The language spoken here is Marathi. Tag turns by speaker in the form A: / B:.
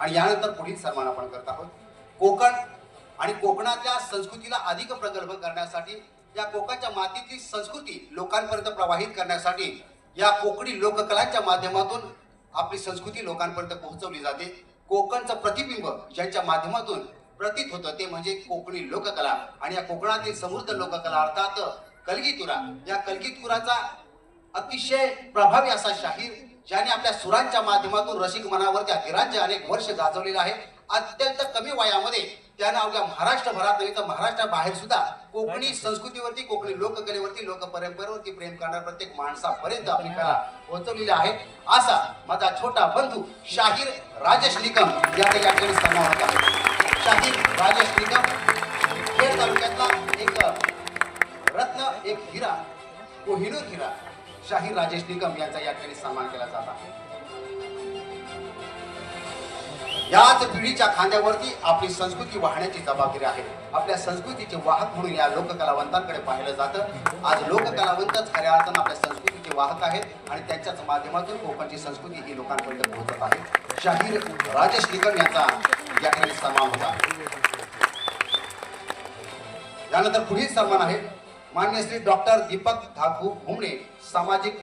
A: आणि यानंतर पुढील सन्मान आपण करत आहोत कोकण आणि कोकणातल्या संस्कृतीला अधिक प्रगल्भ करण्यासाठी, या कोकणच्या मातीची संस्कृती लोकांपर्यंत प्रवाहित करण्यासाठी या कोकणी लोककलांच्या माध्यमातून आपली संस्कृती लोकांपर्यंत पोहोचवली जाते। कोकणचं प्रतिबिंब ज्यांच्या माध्यमातून प्रतीत होतं ते म्हणजे कोकणी लोककला आणि या कोकणातील समृद्ध लोककला अर्थात कलगीतुरा। या कलगीतुराचा अतिशय प्रभावी असा शाहीर ज्याने आपल्या सुरांच्या माध्यमातून रसिक मनावरती अधिराज्य अनेक वर्ष गाजवलेलं आहे। अत्यंत कमी वयामध्ये त्याने अवघ्या महाराष्ट्रभरात नाही तर महाराष्ट्राबाहेर सुद्धा कोकणी संस्कृतीवरती, कोकणी लोककलेवरती, लोकपरंपरेवरती प्रेम करणाऱ्या प्रत्येक माणसापर्यंत आपली कला पोहोचवलेली आहे। असा माझा छोटा बंधू शाहीर राजेश निकम याचा या ठिकाणी सन्मान होत आहे। शाहीर राजेश निकम खेड तालुक्यातला एक रत्न, एक हिरा, कोहिनूर हिरा, शाहीर राजेश निकम यांचा या ठिकाणी सन्मान केला जात आहे। याच पिढीच्या खांद्यावरती आपली संस्कृती वाहण्याची जबाबदारी आहे। आपल्या संस्कृतीचे वाहक म्हणून या लोककलावंतांकडे पाहिलं जातं। आज लोककलावंतच खऱ्या अर्थानं आपल्या संस्कृतीचे वाहक आहेत आणि त्यांच्याच माध्यमातून कोकणची संस्कृती ही लोकांपर्यंत पोहोचत आहे। शाहीर राजेश निकम यांचा या ठिकाणी सन्मान होता। यानंतर पुढील सन्मान आहे मान्य श्री डॉक्टर दीपक धाकू भुमणे, सामाजिक